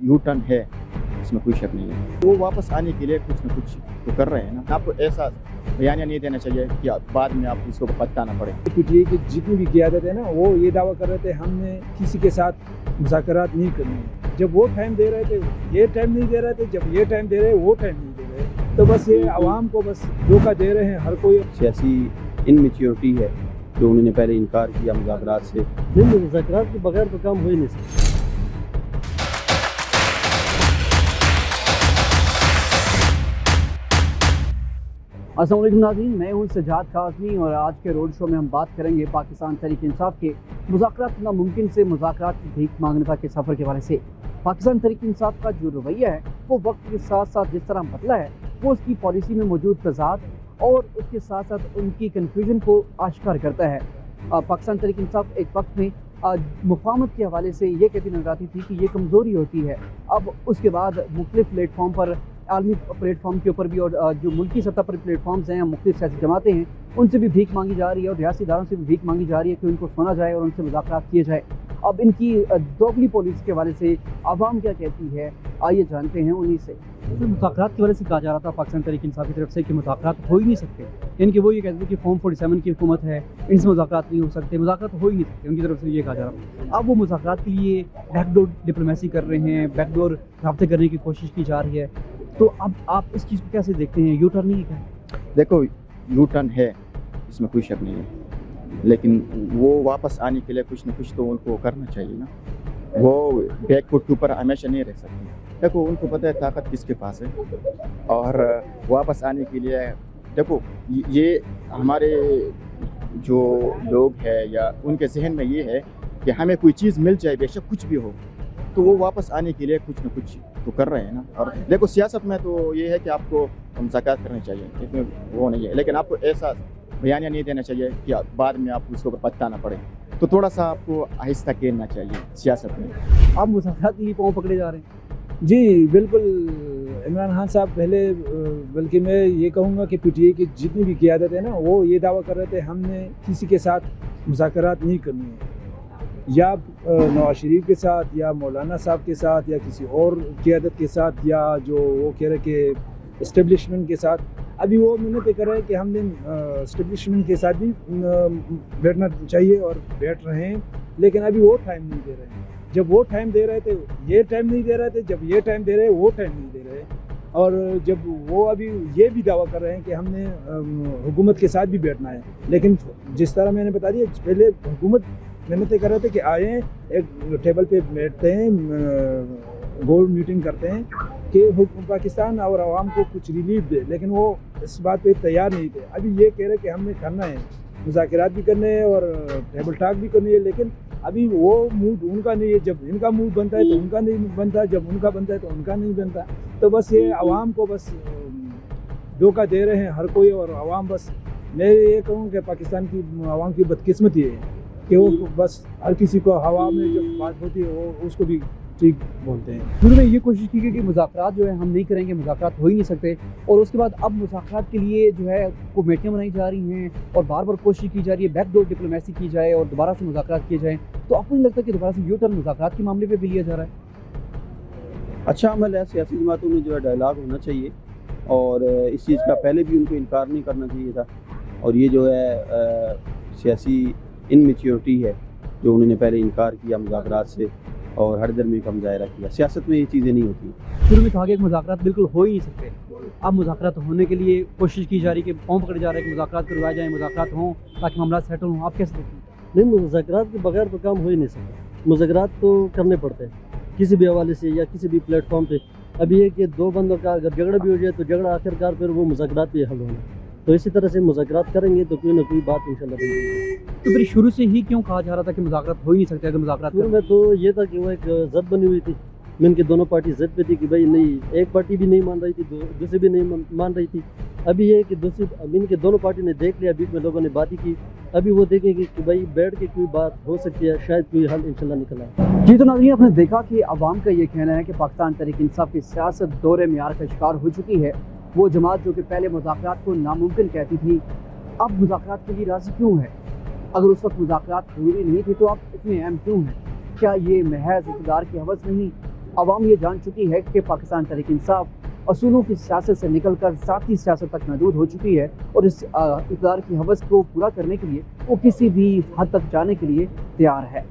U turn है, इसमें कोई शक नहीं है। वो वापस आने के लिए कुछ न कुछ तो कर रहे हैं ना। आपको ऐसा बयानिया नहीं देना चाहिए कि बाद में आप इसको पछताना पड़े। पीटीआई की जितनी भी क़यादत है ना, वो ये दावा कर रहे थे हमने किसी के साथ मुज़ाकरात नहीं करनी है। जब वो टाइम दे रहे थे ये टाइम नहीं दे रहे थे, जब ये टाइम दे रहे वो टाइम नहीं दे रहे, तो बस ये आवाम को बस धोखा दे रहे हैं हर कोई। सियासी इनमेच्योरिटी है जो उन्होंने पहले इनकार किया मुज़ाकरात से। नहीं, मुज़ाकरात के बगैर तो काम हो ही नहीं सकता। अस्सलाम वालेकुम नाज़रीन, मैं हूं सजाद काज़मी और आज के रोड शो में हम बात करेंगे पाकिस्तान तहरीक इंसाफ के मुज़ाकरात नामुमकिन से मुज़ाकरात की भीख मांगने तक के सफ़र के बारे से। पाकिस्तान तहरीक इंसाफ का जो रवैया है वो वक्त के साथ साथ जिस तरह बदला है, वो उसकी पॉलिसी में मौजूद तज़ाद और उसके साथ साथ उनकी कन्फ्यूजन को आश्कार करता है। पाकिस्तान तहरीक इंसाफ एक वक्त में मुफाहमत के हवाले से ये कहती नजर आती थी कि ये कमज़ोरी होती है। अब उसके बाद मुख्तलिफ प्लेटफॉर्म पर, आलमी प्लेटफॉर्म के ऊपर भी और जो मुल्की सतह पर प्लेटफॉर्म्स हैं, मुख्तलिफ सियासी जमातें हैं, उनसे भी भीख मांगी जा रही है और रियासी इदारों से भी भीख मांगी जा रही है कि उनको सुना जाए और उनसे मुज़ाकरात किए जाए। अब इनकी दोगली पॉलिसी के हवाले से आवाम क्या कहती है, आइए जानते हैं उन्हीं से। मुज़ाकरात के वजह से कहा जा रहा था पाकिस्तान तहरीक इंसाफ की तरफ से कि मुज़ाकरात हो ही नहीं सकते, इनके वो ये कहते थे कि फॉर्म 47 की हुकूमत है, इनसे मुज़ाकरात नहीं हो सकते, मुज़ाकरात हो ही नहीं सकते, उनकी तरफ से ये कहा जा रहा था। अब वो मुज़ाकरात के लिए बैकडोर डिप्लोमेसी कर रहे हैं, बैकडोर रब्ते करने की कोशिश की जा रही है, तो अब आप इस चीज़ को कैसे देखते हैं? यू टर्न नहीं है क्या? देखो, यू टर्न है, इसमें कोई शक नहीं है, लेकिन वो वापस आने के लिए कुछ न कुछ तो उनको करना चाहिए ना। वो बैक फुट के ऊपर हमेशा नहीं रह सकते। देखो, उनको पता है ताकत किसके पास है, और वापस आने के लिए देखो ये हमारे जो लोग हैं या उनके जहन में ये है कि हमें कोई चीज़ मिल जाए, बेशक कुछ भी हो, तो वो वापस आने के लिए कुछ न कुछ तो कर रहे हैं ना। और देखो, सियासत में तो ये है कि आपको मुज़ाकरात करने चाहिए, इसमें वो नहीं है, लेकिन आपको ऐसा बयानिया नहीं देना चाहिए कि बाद में आपको उसके ऊपर पछताना पड़े। तो थोड़ा सा आपको आहिस्ता खेलना चाहिए सियासत में। आप मुज़ाकरात के लिए पाँव पकड़े जा रहे हैं? जी बिल्कुल, इमरान खान साहब पहले, बल्कि मैं ये कहूँगा कि पीटीआई की जितनी भी क़यादत है ना, वो ये दावा कर रहे थे हमने किसी के साथ मुज़ाकरात नहीं करनी है, या नवाज शरीफ के साथ या मौलाना साहब के साथ या किसी और क़यादत के साथ, या जो वो कह रहे कि इस्टेब्लिशमेंट के साथ। अभी वो मिन्नतें कर रहे हैं कि हमने इस्टेब्लिशमेंट के साथ भी बैठना चाहिए और बैठ रहे हैं, लेकिन अभी वो टाइम नहीं दे रहे हैं। जब वो टाइम दे रहे थे ये टाइम नहीं दे रहे थे, जब ये टाइम दे रहे वो टाइम नहीं दे रहे, और जब वो अभी ये भी दावा कर रहे हैं कि हमने हुकूमत के साथ भी बैठना है, लेकिन जिस तरह मैंने बता दिया, पहले हुकूमत मिन्नतें कर रहे थे कि आए एक टेबल पे बैठते हैं, गोल मीटिंग करते हैं कि पाकिस्तान और आवाम को कुछ रिलीफ दे, लेकिन वो इस बात पे तैयार नहीं थे। अभी ये कह रहे कि हमने करना है, मुज़ाकरात भी करने हैं और टेबल टॉक भी करनी है, लेकिन अभी वो मूड उनका नहीं है। जब इनका मूड बनता है तो उनका नहीं बनता, जब उनका बनता है तो उनका नहीं बनता। तो बस ये आवाम को बस धोखा दे रहे हैं हर कोई, और आवाम बस, मैं ये कहूँ कि पाकिस्तान की आवाम की बदकिस्मती है कि वो बस हर किसी को हवा में जब बात होती है वो उसको भी ठीक बोलते हैं। शुरू में ये कोशिश की गई कि मुज़ाकरात जो है हम नहीं करेंगे, मुज़ाकरात हो ही नहीं सकते, और उसके बाद अब मुज़ाकरात के लिए जो है कमेटियाँ बनाई जा रही हैं और बार बार कोशिश की जा रही है बैकडोर डिप्लोमेसी की जाए और दोबारा से मुज़ाकरात किए जाएँ। तो आपको नहीं लगता कि दोबारा से यू टर्न मुज़ाकरात के मामले पर भी लिया जा रहा है? अच्छा अमल है, सियासी जमातों में जो है डायलाग होना चाहिए, और इस चीज़ का पहले भी उनको इनकार नहीं करना चाहिए था। और ये जो है सियासी इनमेच्योरिटी है जो उन्होंने पहले इनकार किया मुज़ाकरात से और हर दरमी का मुजाहरा किया। सियासत में ये चीज़ें नहीं होती। शुरू में कहा गया कि मुज़ाकरात बिल्कुल हो ही नहीं सकते, अब मुज़ाकरात होने के लिए कोशिश की जा रही है कि पाँव पकड़े जा रहे हैं कि मुज़ाकरात करवाए जाएँ, मुज़ाकरात हों ताकि मामला सेटल हों। आप कैसे देखते हैं? नहीं, मुज़ाकरात के बगैर तो काम हो ही नहीं सकता। मुज़ाकरात तो करने पड़ते हैं किसी भी हवाले से या किसी भी प्लेटफॉर्म पे। अभी ये कि दो बंदों का अगर झगड़ा भी हो जाए तो झगड़ा आखिरकार फिर वो मुज़ाकरात पे हल होना। तो इसी तरह से मुज़ाकरात करेंगे तो कोई ना कोई बात इंशाल्लाह बनेगी। तो फिर शुरू से ही क्यों कहा जा रहा था कि मुज़ाकरात हो ही नहीं सकते? अगर मुज़ाकरात शुरू में तो ये था कि वो एक ज़द बनी हुई थी, में की दोनों पार्टी ज़द पे थी कि भाई नहीं, एक पार्टी भी नहीं मान रही थी, दूसरी भी नहीं मान रही थी। अभी ये कि दूसरी मिन के दोनों पार्टी ने देख लिया, बीच में लोगों ने बात ही की, अभी वो देखेंगे कि भाई बैठ के कोई बात हो सकती है, शायद कोई हल इंशाल्लाह निकल आए। जी तो नाज़रीन, आपने देखा कि अवाम का ये कहना है कि पाकिस्तान तहरीक इंसाफ की सियासत दौरे मियार का शिकार हो चुकी है। वो जमात जो कि पहले मुज़ाकरात को नामुमकिन कहती थी, अब मुज़ाकरात के लिए राज़ी क्यों है? अगर उस वक्त मुज़ाकरात ज़रूरी नहीं थी तो अब इतने अहम क्यों हैं? क्या ये महज इक़्तिदार की हवस नहीं, عوام یہ جان چکی ہے کہ پاکستان تحریک انصاف اصولوں کی سیاست سے نکل کر ذاتی سیاست تک محدود ہو چکی ہے اور اس اقتدار کی ہوس کو پورا کرنے کے لیے وہ کسی بھی حد تک جانے کے لیے تیار ہے۔